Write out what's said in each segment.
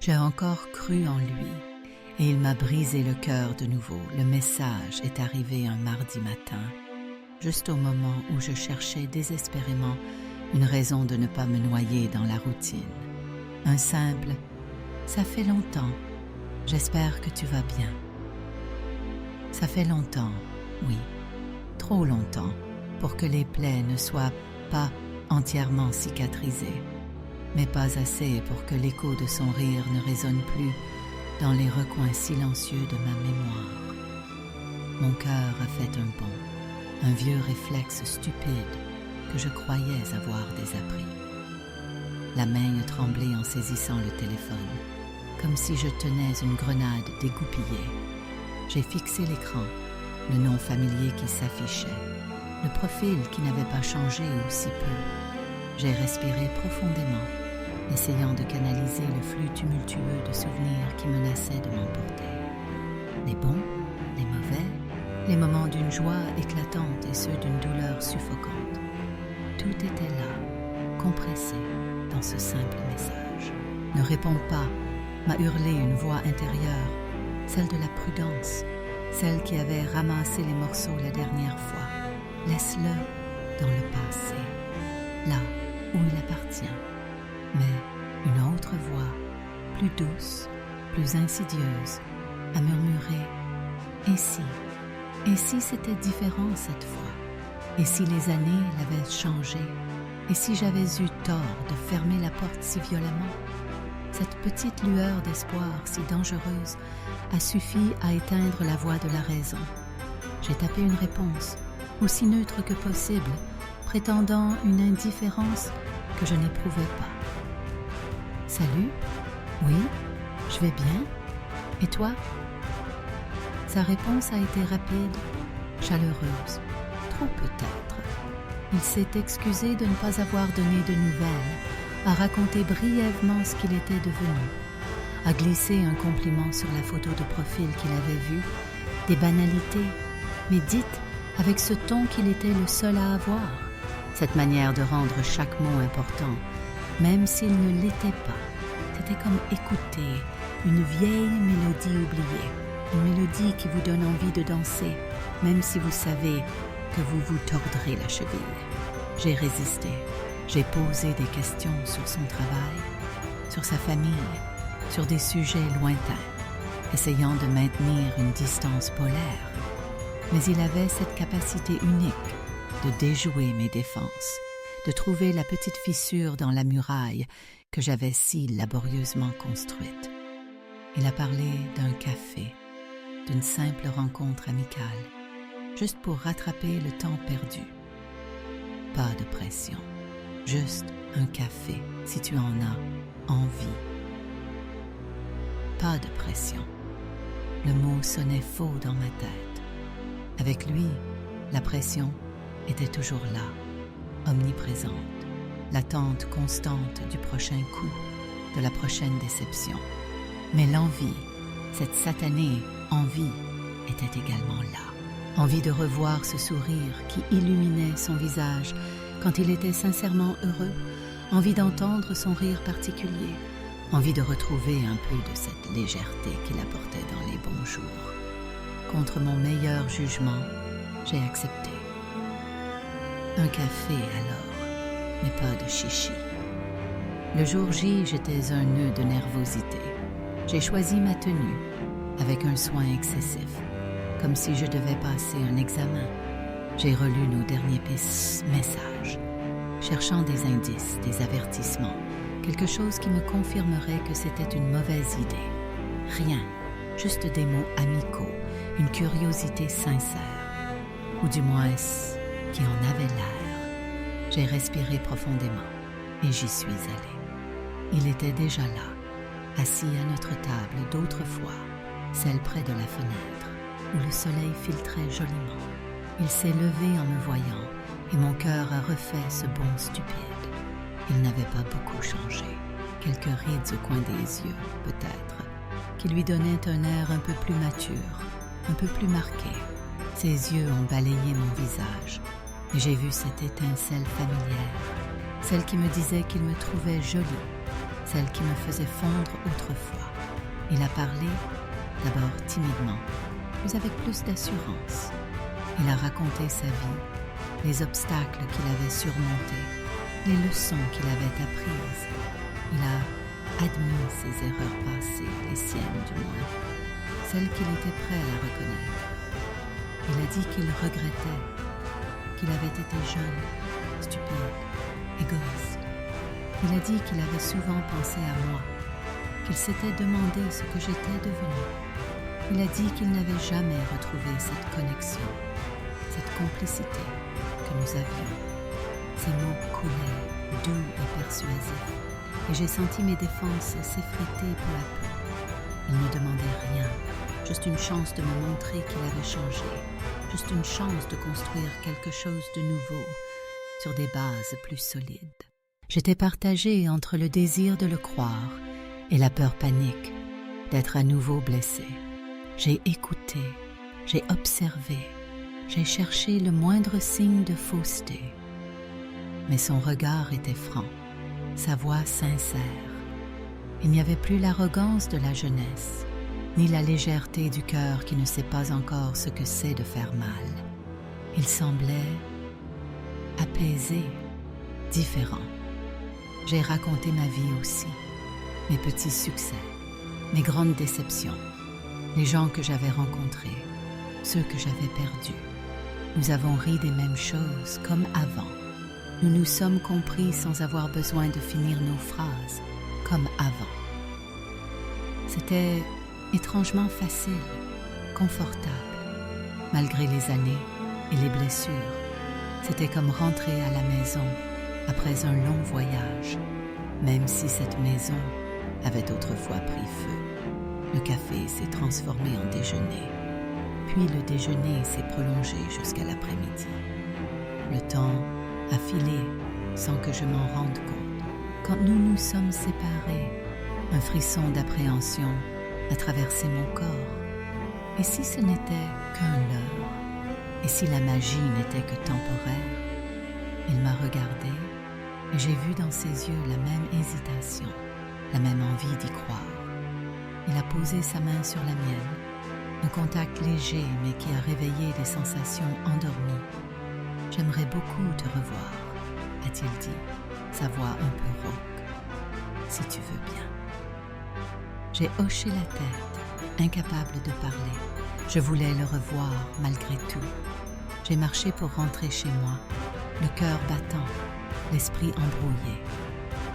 J'ai encore cru en lui, et il m'a brisé le cœur de nouveau. Le message est arrivé un mardi matin, juste au moment où je cherchais désespérément une raison de ne pas me noyer dans la routine. Un simple « Ça fait longtemps, j'espère que tu vas bien ». Ça fait longtemps, oui, trop longtemps, pour que les plaies ne soient pas entièrement cicatrisées, mais pas assez pour que l'écho de son rire ne résonne plus dans les recoins silencieux de ma mémoire. Mon cœur a fait un bond, un vieux réflexe stupide que je croyais avoir désappris. La main tremblait en saisissant le téléphone, comme si je tenais une grenade dégoupillée. J'ai fixé l'écran, le nom familier qui s'affichait, le profil qui n'avait pas changé aussi peu. J'ai respiré profondément, essayant de canaliser le flux tumultueux de souvenirs qui menaçaient de m'emporter. Les bons, les mauvais, les moments d'une joie éclatante et ceux d'une douleur suffocante. Tout était là, compressé dans ce simple message. « Ne réponds pas », m'a hurlé une voix intérieure, celle de la prudence, celle qui avait ramassé les morceaux la dernière fois. Laisse-le dans le passé, là où il appartient. Mais une autre voix, plus douce, plus insidieuse, a murmuré « Et si c'était différent cette fois? Et si les années l'avaient changé? Et si j'avais eu tort de fermer la porte si violemment? » Cette petite lueur d'espoir si dangereuse a suffi à éteindre la voix de la raison. J'ai tapé une réponse, aussi neutre que possible, prétendant une indifférence que je n'éprouvais pas. « Salut, oui, je vais bien. Et toi ?» Sa réponse a été rapide, chaleureuse, trop peut-être. Il s'est excusé de ne pas avoir donné de nouvelles, a raconté brièvement ce qu'il était devenu, a glissé un compliment sur la photo de profil qu'il avait vue, des banalités, mais dites avec ce ton qu'il était le seul à avoir, cette manière de rendre chaque mot important, même s'il ne l'était pas. C'était comme écouter une vieille mélodie oubliée, une mélodie qui vous donne envie de danser, même si vous savez que vous vous tordrez la cheville. J'ai résisté. J'ai posé des questions sur son travail, sur sa famille, sur des sujets lointains, essayant de maintenir une distance polaire. Mais il avait cette capacité unique de déjouer mes défenses, de trouver la petite fissure dans la muraille que j'avais si laborieusement construite. Il a parlé d'un café, d'une simple rencontre amicale, juste pour rattraper le temps perdu. Pas de pression. Juste un café, si tu en as envie. Pas de pression. Le mot sonnait faux dans ma tête. Avec lui, la pression était toujours là, omniprésente, l'attente constante du prochain coup, de la prochaine déception. Mais l'envie, cette satanée envie, était également là. Envie de revoir ce sourire qui illuminait son visage quand il était sincèrement heureux, envie d'entendre son rire particulier, envie de retrouver un peu de cette légèreté qu'il apportait dans les bons jours. Contre mon meilleur jugement, j'ai accepté. Un café alors, mais pas de chichi. Le jour J, j'étais un nœud de nervosité. J'ai choisi ma tenue, avec un soin excessif, comme si je devais passer un examen. J'ai relu nos derniers messages, cherchant des indices, des avertissements, quelque chose qui me confirmerait que c'était une mauvaise idée. Rien, juste des mots amicaux, une curiosité sincère, ou du moins qui en avait l'air. J'ai respiré profondément et j'y suis allée. Il était déjà là, assis à notre table d'autrefois, celle près de la fenêtre, où le soleil filtrait joliment. Il s'est levé en me voyant, et mon cœur a refait ce bond stupide. Il n'avait pas beaucoup changé. Quelques rides au coin des yeux, peut-être, qui lui donnaient un air un peu plus mature, un peu plus marqué. Ses yeux ont balayé mon visage, et j'ai vu cette étincelle familière, celle qui me disait qu'il me trouvait jolie, celle qui me faisait fondre autrefois. Il a parlé, d'abord timidement, puis avec plus d'assurance. Il a raconté sa vie, les obstacles qu'il avait surmontés, les leçons qu'il avait apprises. Il a admis ses erreurs passées, les siennes du moins, celles qu'il était prêt à reconnaître. Il a dit qu'il regrettait, qu'il avait été jeune, stupide, égoïste. Il a dit qu'il avait souvent pensé à moi, qu'il s'était demandé ce que j'étais devenue. Il a dit qu'il n'avait jamais retrouvé cette connexion, cette complicité que nous avions. Ces mots coulaient, doux et persuasifs, et j'ai senti mes défenses s'effriter peu à peu. Il ne demandait rien, juste une chance de me montrer qu'il avait changé, juste une chance de construire quelque chose de nouveau, sur des bases plus solides. J'étais partagée entre le désir de le croire et la peur panique d'être à nouveau blessée. J'ai écouté, j'ai observé, j'ai cherché le moindre signe de fausseté. Mais son regard était franc, sa voix sincère. Il n'y avait plus l'arrogance de la jeunesse, ni la légèreté du cœur qui ne sait pas encore ce que c'est de faire mal. Il semblait apaisé, différent. J'ai raconté ma vie aussi, mes petits succès, mes grandes déceptions, les gens que j'avais rencontrés, ceux que j'avais perdus. Nous avons ri des mêmes choses comme avant. Nous nous sommes compris sans avoir besoin de finir nos phrases comme avant. C'était étrangement facile, confortable, malgré les années et les blessures. C'était comme rentrer à la maison après un long voyage, même si cette maison avait autrefois pris feu. Le café s'est transformé en déjeuner, puis le déjeuner s'est prolongé jusqu'à l'après-midi. Le temps a filé sans que je m'en rende compte. Quand nous nous sommes séparés, un frisson d'appréhension a traversé mon corps. Et si ce n'était qu'un leurre? Et si la magie n'était que temporaire? Il m'a regardé et j'ai vu dans ses yeux la même hésitation, la même envie d'y croire. Il a posé sa main sur la mienne, un contact léger mais qui a réveillé des sensations endormies. « J'aimerais beaucoup te revoir », a-t-il dit, sa voix un peu rauque, « si tu veux bien. » J'ai hoché la tête, incapable de parler. Je voulais le revoir malgré tout. J'ai marché pour rentrer chez moi, le cœur battant, l'esprit embrouillé.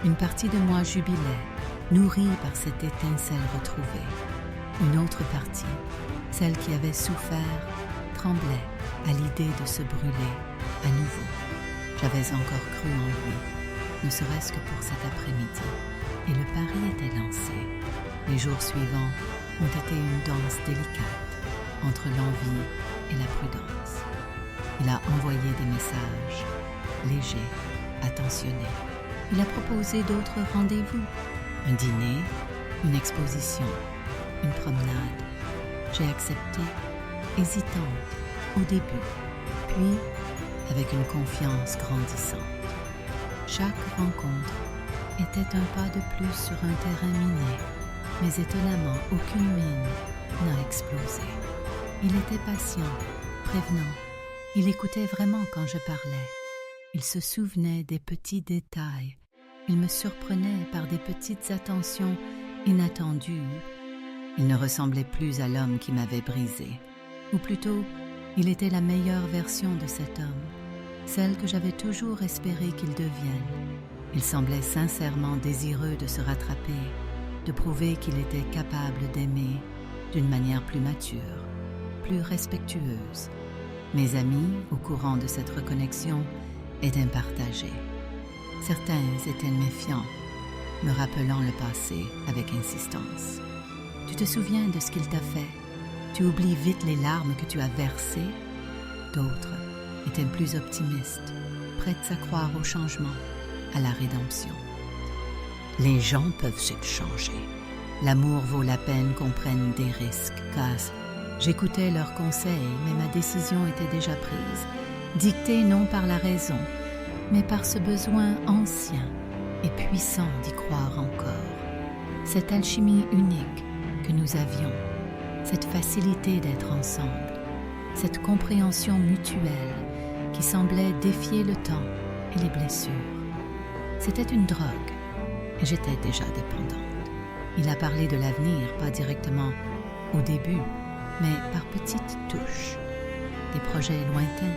Une partie de moi jubilait, nourrie par cette étincelle retrouvée. Une autre partie, celle qui avait souffert, tremblait à l'idée de se brûler à nouveau. J'avais encore cru en lui, ne serait-ce que pour cet après-midi, et le pari était lancé. Les jours suivants ont été une danse délicate entre l'envie et la prudence. Il a envoyé des messages légers, attentionnés. Il a proposé d'autres rendez-vous, un dîner, une exposition, une promenade. J'ai accepté, hésitante au début, puis avec une confiance grandissante. Chaque rencontre était un pas de plus sur un terrain miné, mais étonnamment, aucune mine n'a explosé. Il était patient, prévenant. Il écoutait vraiment quand je parlais. Il se souvenait des petits détails. Il me surprenait par des petites attentions inattendues. Il ne ressemblait plus à l'homme qui m'avait brisé. Ou plutôt, il était la meilleure version de cet homme, celle que j'avais toujours espéré qu'il devienne. Il semblait sincèrement désireux de se rattraper, de prouver qu'il était capable d'aimer d'une manière plus mature, plus respectueuse. Mes amis, au courant de cette reconnexion, étaient partagés. Certains étaient méfiants, me rappelant le passé avec insistance. « Tu te souviens de ce qu'il t'a fait? Tu oublies vite les larmes que tu as versées ?» D'autres étaient plus optimistes, prêtes à croire au changement, à la rédemption. Les gens peuvent se changer. L'amour vaut la peine qu'on prenne des risques, car j'écoutais leurs conseils, mais ma décision était déjà prise, dictée non par la raison, mais par ce besoin ancien et puissant d'y croire encore. Cette alchimie unique que nous avions, cette facilité d'être ensemble, cette compréhension mutuelle qui semblait défier le temps et les blessures. C'était une drogue et j'étais déjà dépendante. Il a parlé de l'avenir, pas directement au début, mais par petites touches. Des projets lointains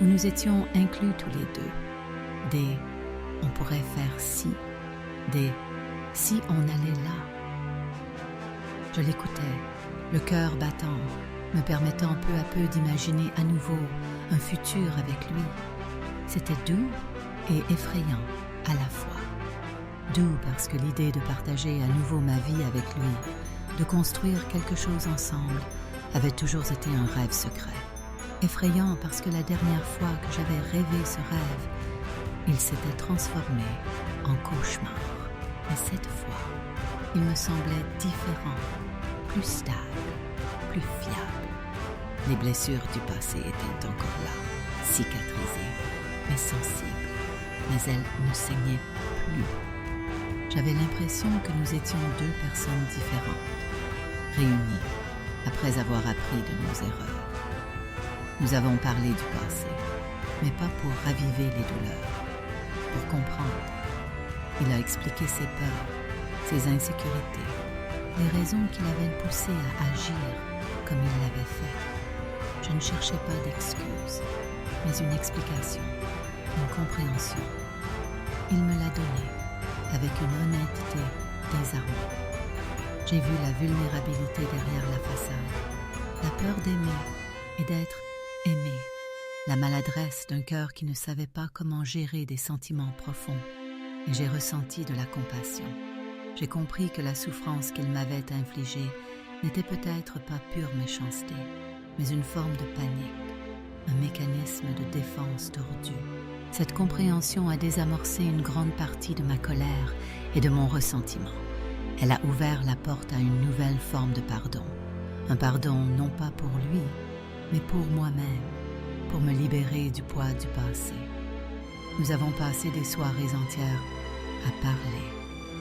où nous étions inclus tous les deux. Des « on pourrait faire ci », des « si on allait là ». Je l'écoutais, le cœur battant, me permettant peu à peu d'imaginer à nouveau un futur avec lui. C'était doux et effrayant à la fois. Doux parce que l'idée de partager à nouveau ma vie avec lui, de construire quelque chose ensemble, avait toujours été un rêve secret. Effrayant parce que la dernière fois que j'avais rêvé ce rêve, il s'était transformé en cauchemar. Mais cette fois, il me semblait différent, plus stable, plus fiable. Les blessures du passé étaient encore là, cicatrisées, mais sensibles, mais elles ne saignaient plus. J'avais l'impression que nous étions deux personnes différentes, réunies, après avoir appris de nos erreurs. Nous avons parlé du passé, mais pas pour raviver les douleurs, pour comprendre. Il a expliqué ses peurs, ses insécurités, les raisons qui l'avaient poussé à agir comme il l'avait fait. Je ne cherchais pas d'excuses, mais une explication, une compréhension. Il me l'a donnée avec une honnêteté désarmante. J'ai vu la vulnérabilité derrière la façade, la peur d'aimer et d'être aimé, la maladresse d'un cœur qui ne savait pas comment gérer des sentiments profonds, et j'ai ressenti de la compassion. J'ai compris que la souffrance qu'il m'avait infligée n'était peut-être pas pure méchanceté, mais une forme de panique, un mécanisme de défense tordu. Cette compréhension a désamorcé une grande partie de ma colère et de mon ressentiment. Elle a ouvert la porte à une nouvelle forme de pardon. Un pardon non pas pour lui, mais pour moi-même, pour me libérer du poids du passé. Nous avons passé des soirées entières à parler,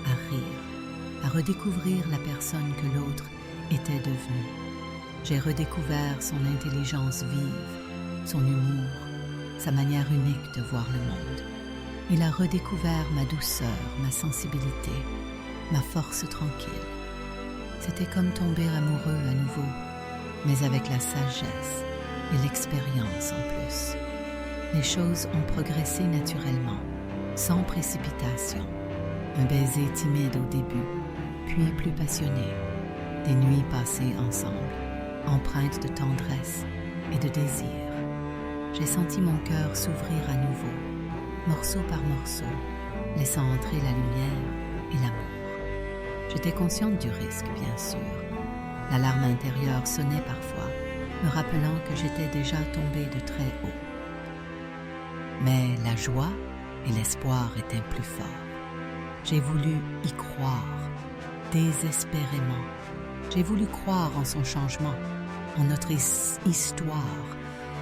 à rire, à redécouvrir la personne que l'autre était devenue. J'ai redécouvert son intelligence vive, son humour, sa manière unique de voir le monde. Il a redécouvert ma douceur, ma sensibilité, ma force tranquille. C'était comme tomber amoureux à nouveau, mais avec la sagesse et l'expérience en plus. Les choses ont progressé naturellement, sans précipitation. Un baiser timide au début, puis plus passionné. Des nuits passées ensemble, empreintes de tendresse et de désir. J'ai senti mon cœur s'ouvrir à nouveau, morceau par morceau, laissant entrer la lumière et l'amour. J'étais consciente du risque, bien sûr. L'alarme intérieure sonnait parfois, me rappelant que j'étais déjà tombée de très haut. Mais la joie et l'espoir étaient plus forts. J'ai voulu y croire, désespérément. J'ai voulu croire en son changement, en notre histoire,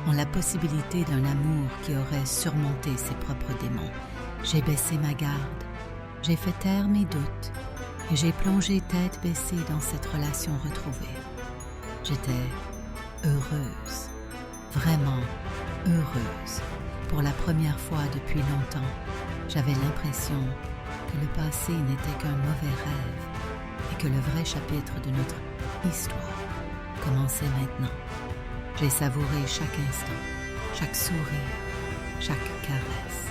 en la possibilité d'un amour qui aurait surmonté ses propres démons. J'ai baissé ma garde, j'ai fait taire mes doutes et j'ai plongé tête baissée dans cette relation retrouvée. J'étais heureuse, vraiment heureuse. Pour la première fois depuis longtemps, j'avais l'impression que le passé n'était qu'un mauvais rêve et que le vrai chapitre de notre histoire commençait maintenant. J'ai savouré chaque instant, chaque sourire, chaque caresse,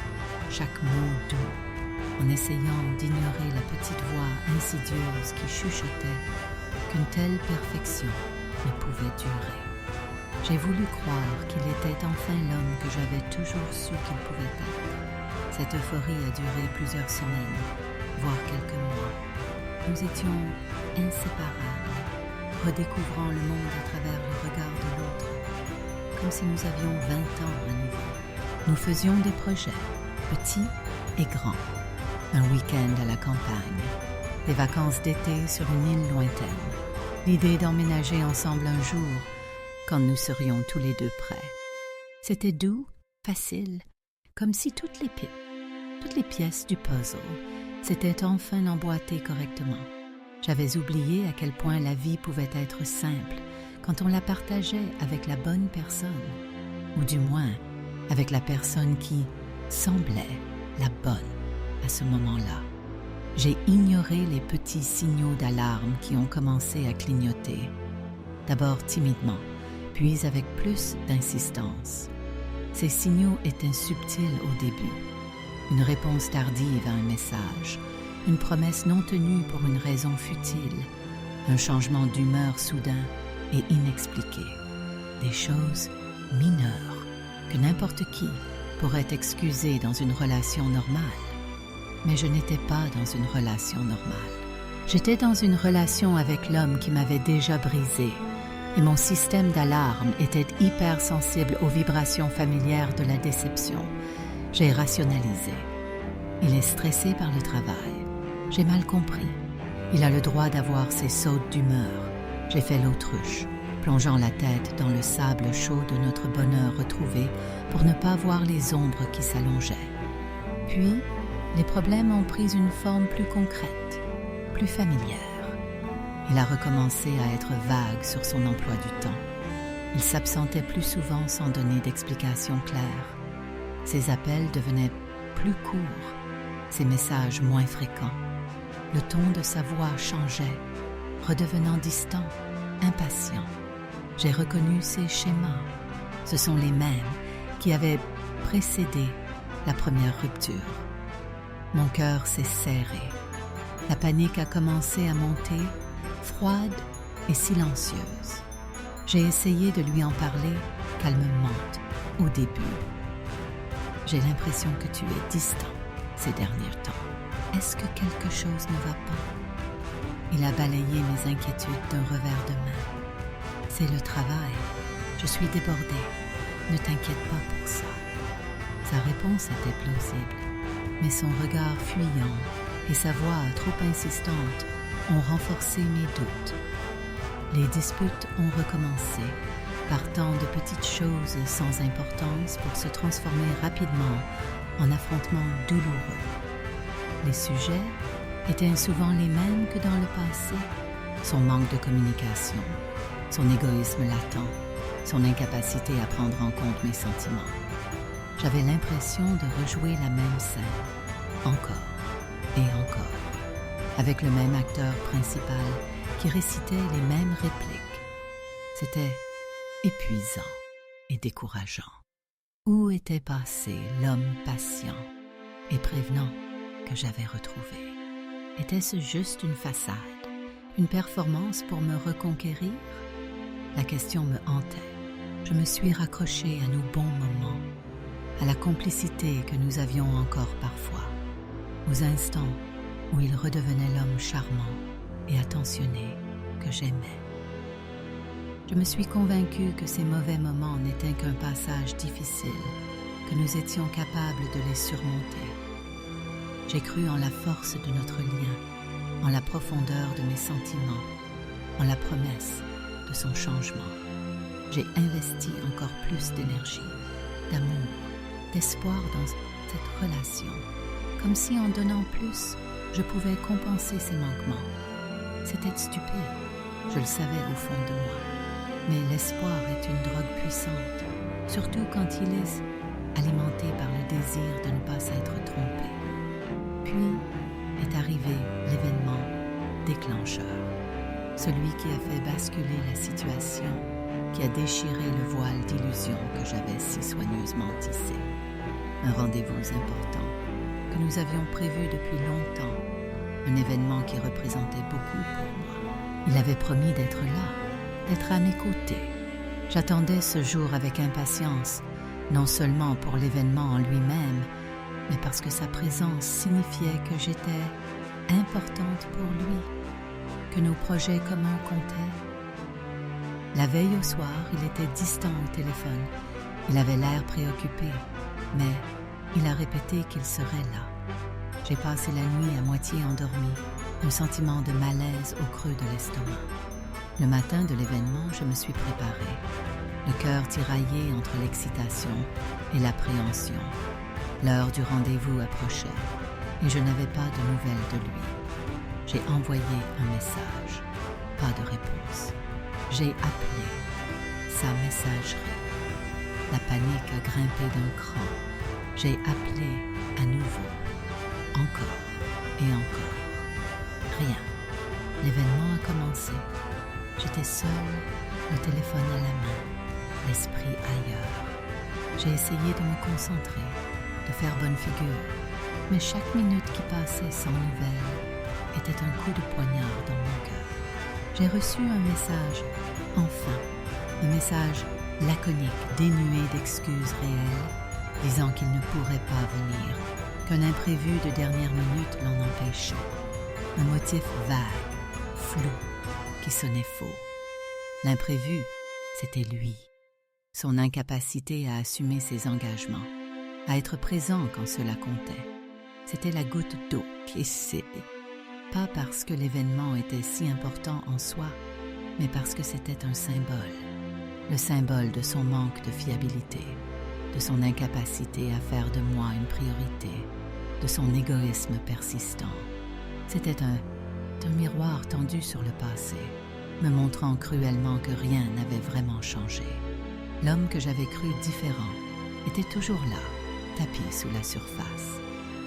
chaque mot doux, en essayant d'ignorer la petite voix insidieuse qui chuchotait qu'une telle perfection ne pouvait durer. J'ai voulu croire qu'il était enfin l'homme que j'avais toujours su qu'il pouvait être. Cette euphorie a duré plusieurs semaines, voire quelques mois. Nous étions inséparables, redécouvrant le monde à travers le regard de l'autre, comme si nous avions 20 ans à nouveau. Nous faisions des projets, petits et grands. Un week-end à la campagne, des vacances d'été sur une île lointaine, l'idée d'emménager ensemble un jour, quand nous serions tous les deux prêts. C'était doux, facile, comme si toutes les Toutes les pièces du puzzle s'étaient enfin emboîtées correctement. J'avais oublié à quel point la vie pouvait être simple quand on la partageait avec la bonne personne, ou du moins avec la personne qui semblait la bonne à ce moment-là. J'ai ignoré les petits signaux d'alarme qui ont commencé à clignoter, d'abord timidement, puis avec plus d'insistance. Ces signaux étaient subtils au début. Une réponse tardive à un message, une promesse non tenue pour une raison futile, un changement d'humeur soudain et inexpliqué. Des choses mineures que n'importe qui pourrait excuser dans une relation normale. Mais je n'étais pas dans une relation normale. J'étais dans une relation avec l'homme qui m'avait déjà brisée, et mon système d'alarme était hypersensible aux vibrations familières de la déception. J'ai rationalisé. Il est stressé par le travail. J'ai mal compris. Il a le droit d'avoir ses sautes d'humeur. J'ai fait l'autruche, plongeant la tête dans le sable chaud de notre bonheur retrouvé pour ne pas voir les ombres qui s'allongeaient. Puis, les problèmes ont pris une forme plus concrète, plus familière. Il a recommencé à être vague sur son emploi du temps. Il s'absentait plus souvent sans donner d'explications claires. Ses appels devenaient plus courts, ses messages moins fréquents. Le ton de sa voix changeait, redevenant distant, impatient. J'ai reconnu ces schémas. Ce sont les mêmes qui avaient précédé la première rupture. Mon cœur s'est serré. La panique a commencé à monter, froide et silencieuse. J'ai essayé de lui en parler calmement au début. J'ai l'impression que tu es distant ces derniers temps. Est-ce que quelque chose ne va pas? Il a balayé mes inquiétudes d'un revers de main. C'est le travail. Je suis débordée. Ne t'inquiète pas pour ça. Sa réponse était plausible, mais son regard fuyant et sa voix trop insistante ont renforcé mes doutes. Les disputes ont recommencé, partant de petites choses sans importance pour se transformer rapidement en affrontements douloureux. Les sujets étaient souvent les mêmes que dans le passé. Son manque de communication, son égoïsme latent, son incapacité à prendre en compte mes sentiments. J'avais l'impression de rejouer la même scène, encore et encore, avec le même acteur principal qui récitait les mêmes répliques. C'était épuisant et décourageant. Où était passé l'homme patient et prévenant que j'avais retrouvé? Était-ce juste une façade, une performance pour me reconquérir? La question me hantait. Je me suis raccrochée à nos bons moments, à la complicité que nous avions encore parfois, aux instants où il redevenait l'homme charmant et attentionné que j'aimais. Je me suis convaincue que ces mauvais moments n'étaient qu'un passage difficile, que nous étions capables de les surmonter. J'ai cru en la force de notre lien, en la profondeur de mes sentiments, en la promesse de son changement. J'ai investi encore plus d'énergie, d'amour, d'espoir dans cette relation, comme si en donnant plus, je pouvais compenser ses manquements. C'était stupide, je le savais au fond de moi. Mais l'espoir est une drogue puissante, surtout quand il est alimenté par le désir de ne pas s'être trompé. Puis est arrivé l'événement déclencheur, celui qui a fait basculer la situation, qui a déchiré le voile d'illusion que j'avais si soigneusement tissé. Un rendez-vous important que nous avions prévu depuis longtemps, un événement qui représentait beaucoup pour moi. Il avait promis d'être là, d'être à mes côtés. J'attendais ce jour avec impatience, non seulement pour l'événement en lui-même, mais parce que sa présence signifiait que j'étais importante pour lui, que nos projets communs comptaient. La veille au soir, il était distant au téléphone. Il avait l'air préoccupé, mais il a répété qu'il serait là. J'ai passé la nuit à moitié endormie, un sentiment de malaise au creux de l'estomac. Le matin de l'événement, je me suis préparée. le cœur tiraillé entre l'excitation et l'appréhension. L'heure du rendez-vous approchait et je n'avais pas de nouvelles de lui. J'ai envoyé un message, pas de réponse. J'ai appelé, sa messagerie. La panique a grimpé d'un cran. J'ai appelé à nouveau, encore et encore. Rien. L'événement a commencé. J'étais seule, le téléphone à la main, l'esprit ailleurs. J'ai essayé de me concentrer, de faire bonne figure, mais chaque minute qui passait sans nouvelles était un coup de poignard dans mon cœur. J'ai reçu un message, enfin, un message laconique, dénué d'excuses réelles, disant qu'il ne pourrait pas venir, qu'un imprévu de dernière minute l'en empêchait. Un motif vague, flou, qui sonnait faux. L'imprévu, c'était lui. Son incapacité à assumer ses engagements, à être présent quand cela comptait. C'était la goutte d'eau qui s'est... Pas parce que l'événement était si important en soi, mais parce que c'était un symbole. Le symbole de son manque de fiabilité, de son incapacité à faire de moi une priorité, de son égoïsme persistant. C'était un miroir tendu sur le passé, me montrant cruellement que rien n'avait vraiment changé. L'homme que j'avais cru différent était toujours là, tapis sous la surface,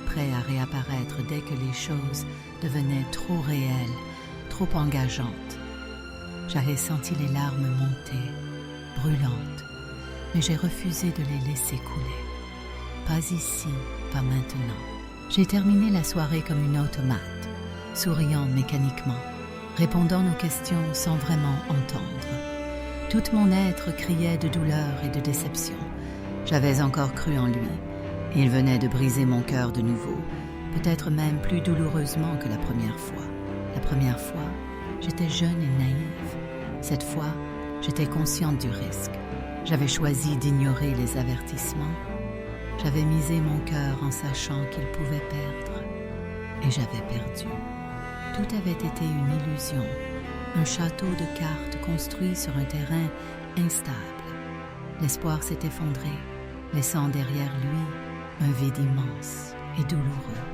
prêt à réapparaître dès que les choses devenaient trop réelles, trop engageantes. J'avais senti les larmes monter, brûlantes, mais j'ai refusé de les laisser couler. Pas ici, pas maintenant. J'ai terminé la soirée comme une automate, souriant mécaniquement, répondant aux questions sans vraiment entendre. Tout mon être criait de douleur et de déception. J'avais encore cru en lui, et il venait de briser mon cœur de nouveau, peut-être même plus douloureusement que la première fois. La première fois, j'étais jeune et naïve. Cette fois, j'étais consciente du risque. J'avais choisi d'ignorer les avertissements. J'avais misé mon cœur en sachant qu'il pouvait perdre. Et j'avais perdu. Tout avait été une illusion, un château de cartes construit sur un terrain instable. L'espoir s'est effondré, laissant derrière lui un vide immense et douloureux.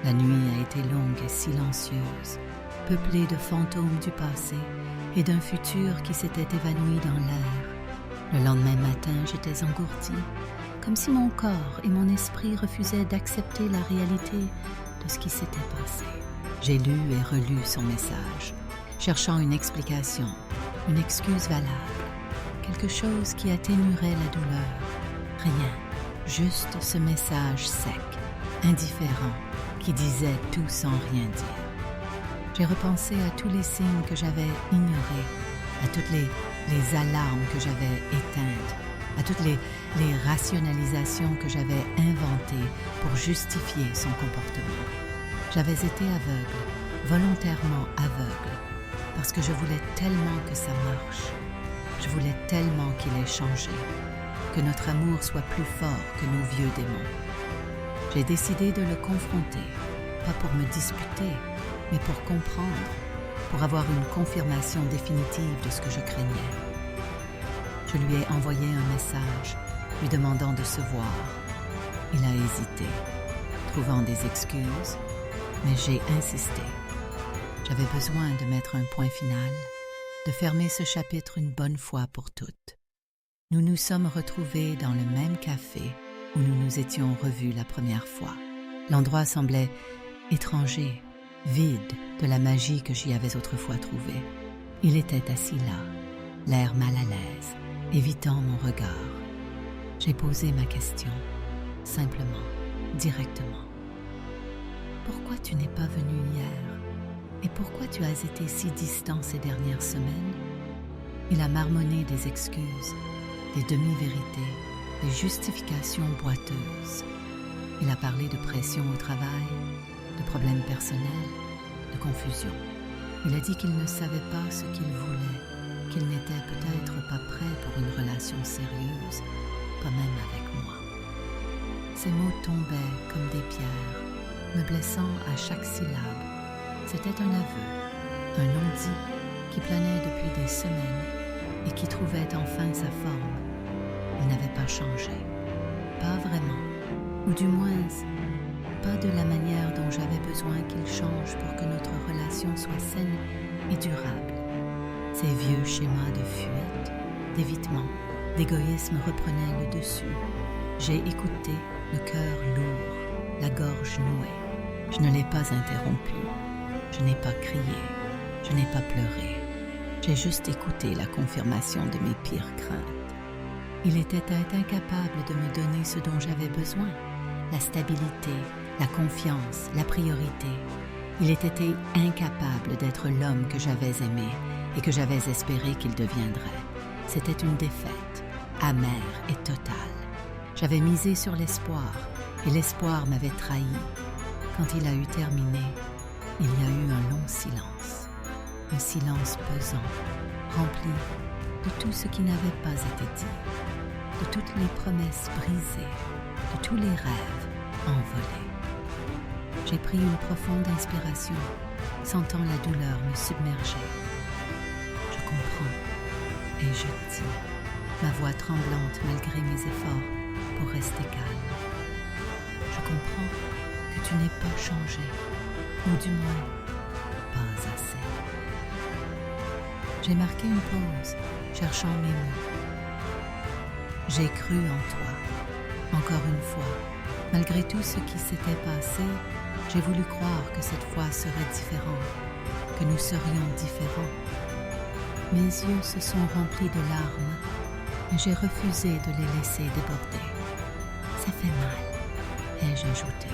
La nuit a été longue et silencieuse, peuplée de fantômes du passé et d'un futur qui s'était évanoui dans l'air. Le lendemain matin, j'étais engourdie, comme si mon corps et mon esprit refusaient d'accepter la réalité de ce qui s'était passé. J'ai lu et relu son message, cherchant une explication, une excuse valable, quelque chose qui atténuerait la douleur. Rien, juste ce message sec, indifférent, qui disait tout sans rien dire. J'ai repensé à tous les signes que j'avais ignorés, à toutes les alarmes que j'avais éteintes, à toutes les rationalisations que j'avais inventées pour justifier son comportement. J'avais été aveugle, volontairement aveugle, parce que je voulais tellement que ça marche. Je voulais tellement qu'il ait changé, que notre amour soit plus fort que nos vieux démons. J'ai décidé de le confronter, pas pour me disputer, mais pour comprendre, pour avoir une confirmation définitive de ce que je craignais. Je lui ai envoyé un message, lui demandant de se voir. Il a hésité, trouvant des excuses, mais j'ai insisté. J'avais besoin de mettre un point final, de fermer ce chapitre une bonne fois pour toutes. Nous nous sommes retrouvés dans le même café où nous nous étions revus la première fois. L'endroit semblait étranger, vide de la magie que j'y avais autrefois trouvée. Il était assis là, l'air mal à l'aise, évitant mon regard. J'ai posé ma question, simplement, directement. Pourquoi tu n'es pas venu hier? Et pourquoi tu as été si distant ces dernières semaines? Il a marmonné des excuses, des demi-vérités, des justifications boiteuses. Il a parlé de pression au travail, de problèmes personnels, de confusion. Il a dit qu'il ne savait pas ce qu'il voulait, qu'il n'était peut-être pas prêt pour une relation sérieuse, pas même avec moi. Ces mots tombaient comme des pierres, me blessant à chaque syllabe. C'était un aveu, un non-dit qui planait depuis des semaines et qui trouvait enfin sa forme. Il n'avait pas changé, pas vraiment, ou du moins pas de la manière dont j'avais besoin qu'il change pour que notre relation soit saine et durable. Ces vieux schémas de fuite, d'évitement, d'égoïsme reprenaient le dessus. J'ai écouté, le cœur lourd, la gorge nouée. Je ne l'ai pas interrompu, je n'ai pas crié, je n'ai pas pleuré. J'ai juste écouté la confirmation de mes pires craintes. Il était incapable de me donner ce dont j'avais besoin, la stabilité, la confiance, la priorité. Il était incapable d'être l'homme que j'avais aimé et que j'avais espéré qu'il deviendrait. C'était une défaite, amère et totale. J'avais misé sur l'espoir et l'espoir m'avait trahi. Quand il a eu terminé, il y a eu un long silence. Un silence pesant, rempli de tout ce qui n'avait pas été dit, de toutes les promesses brisées, de tous les rêves envolés. J'ai pris une profonde inspiration, sentant la douleur me submerger. Je comprends, et je dis, ma voix tremblante malgré mes efforts pour rester calme. Je comprends que tu n'es pas changé, ou du moins, pas assez. J'ai marqué une pause, cherchant mes mots. J'ai cru en toi. Encore une fois, malgré tout ce qui s'était passé, j'ai voulu croire que cette fois serait différente, que nous serions différents. Mes yeux se sont remplis de larmes, mais j'ai refusé de les laisser déborder. Ça fait mal, ai-je ajouté,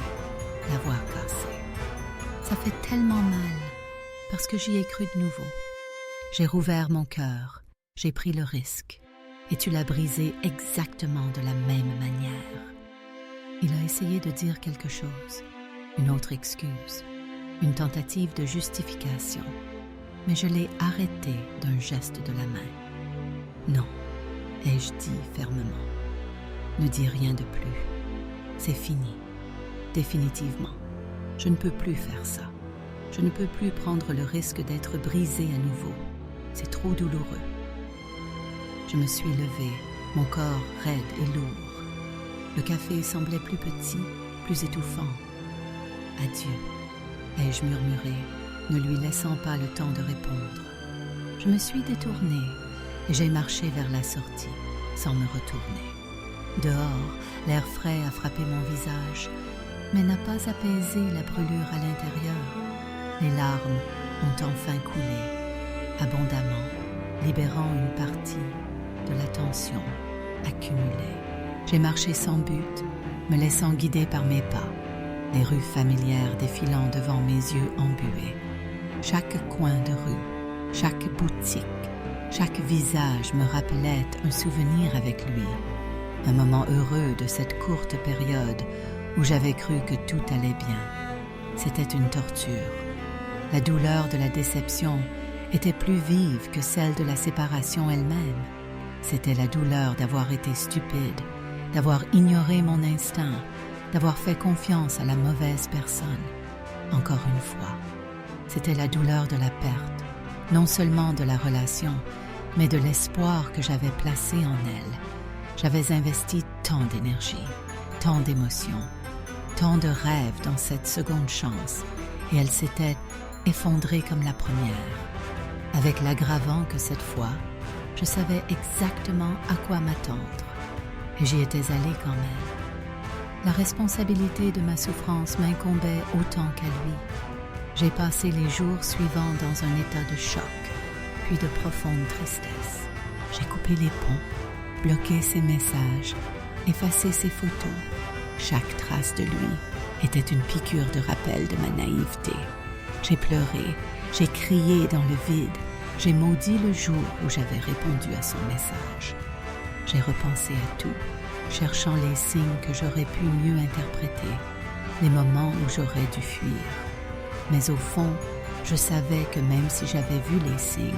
la voix cassée. Ça fait tellement mal, parce que j'y ai cru de nouveau. J'ai rouvert mon cœur, j'ai pris le risque, et tu l'as brisé exactement de la même manière. Il a essayé de dire quelque chose, une autre excuse, une tentative de justification, mais je l'ai arrêté d'un geste de la main. Non, ai-je dit fermement. Ne dis rien de plus. C'est fini, définitivement. Je ne peux plus faire ça. Je ne peux plus prendre le risque d'être brisé à nouveau. C'est trop douloureux. Je me suis levée, mon corps raide et lourd. Le café semblait plus petit, plus étouffant. Adieu, ai-je murmuré, ne lui laissant pas le temps de répondre. Je me suis détournée et j'ai marché vers la sortie, sans me retourner. Dehors, l'air frais a frappé mon visage, mais n'a pas apaisé la brûlure à l'intérieur. Les larmes ont enfin coulé, abondamment, libérant une partie de la tension accumulée. J'ai marché sans but, me laissant guider par mes pas, les rues familières défilant devant mes yeux embués. Chaque coin de rue, chaque boutique, chaque visage me rappelait un souvenir avec lui, un moment heureux de cette courte période où j'avais cru que tout allait bien. C'était une torture. La douleur de la déception était plus vive que celle de la séparation elle-même. C'était la douleur d'avoir été stupide, d'avoir ignoré mon instinct, d'avoir fait confiance à la mauvaise personne. Encore une fois, c'était la douleur de la perte, non seulement de la relation, mais de l'espoir que j'avais placé en elle. J'avais investi tant d'énergie, tant d'émotions, tant de rêves dans cette seconde chance, et elle s'était effondrée comme la première, avec l'aggravant que cette fois, je savais exactement à quoi m'attendre, et j'y étais allée quand même. La responsabilité de ma souffrance m'incombait autant qu'à lui. J'ai passé les jours suivants dans un état de choc, puis de profonde tristesse. J'ai coupé les ponts, bloqué ses messages, effacé ses photos. Chaque trace de lui était une piqûre de rappel de ma naïveté. J'ai pleuré, j'ai crié dans le vide, j'ai maudit le jour où j'avais répondu à son message. J'ai repensé à tout, cherchant les signes que j'aurais pu mieux interpréter, les moments où j'aurais dû fuir. Mais au fond, je savais que même si j'avais vu les signes,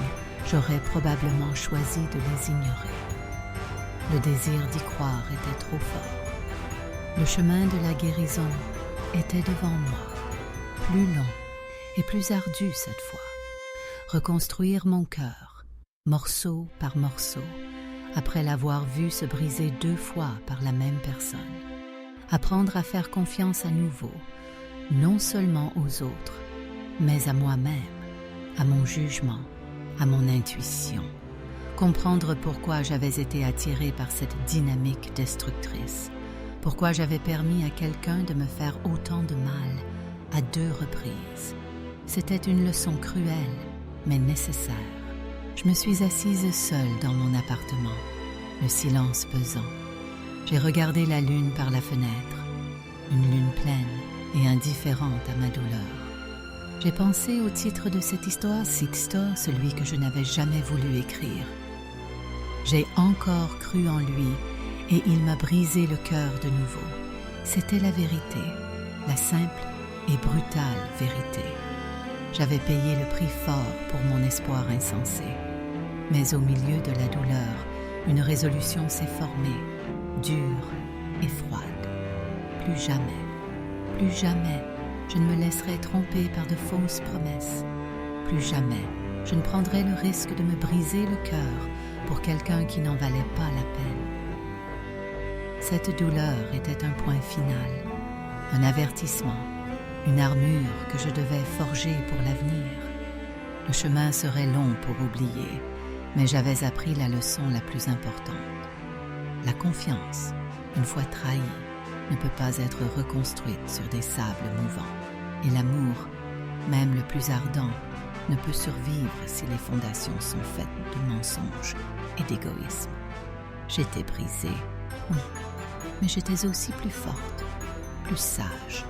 j'aurais probablement choisi de les ignorer. Le désir d'y croire était trop fort. Le chemin de la guérison était devant moi, plus long et plus ardu cette fois. Reconstruire mon cœur, morceau par morceau, après l'avoir vu se briser 2 fois par la même personne. Apprendre à faire confiance à nouveau, non seulement aux autres, mais à moi-même, à mon jugement, à mon intuition. Comprendre pourquoi j'avais été attirée par cette dynamique destructrice, pourquoi j'avais permis à quelqu'un de me faire autant de mal à 2 reprises. C'était une leçon cruelle, mais nécessaire. Je me suis assise seule dans mon appartement, le silence pesant. J'ai regardé la lune par la fenêtre, une lune pleine et indifférente à ma douleur. J'ai pensé au titre de cette histoire, Sixto, celui que je n'avais jamais voulu écrire. J'ai encore cru en lui et il m'a brisé le cœur de nouveau. C'était la vérité, la simple et brutale vérité. J'avais payé le prix fort pour mon espoir insensé. Mais au milieu de la douleur, une résolution s'est formée, dure et froide. Plus jamais, je ne me laisserai tromper par de fausses promesses. Plus jamais, je ne prendrai le risque de me briser le cœur pour quelqu'un qui n'en valait pas la peine. Cette douleur était un point final, un avertissement, une armure que je devais forger pour l'avenir. Le chemin serait long pour oublier, mais j'avais appris la leçon la plus importante. La confiance, une fois trahie, ne peut pas être reconstruite sur des sables mouvants. Et l'amour, même le plus ardent, ne peut survivre si les fondations sont faites de mensonges et d'égoïsme. J'étais brisée, oui, mais j'étais aussi plus forte, plus sage,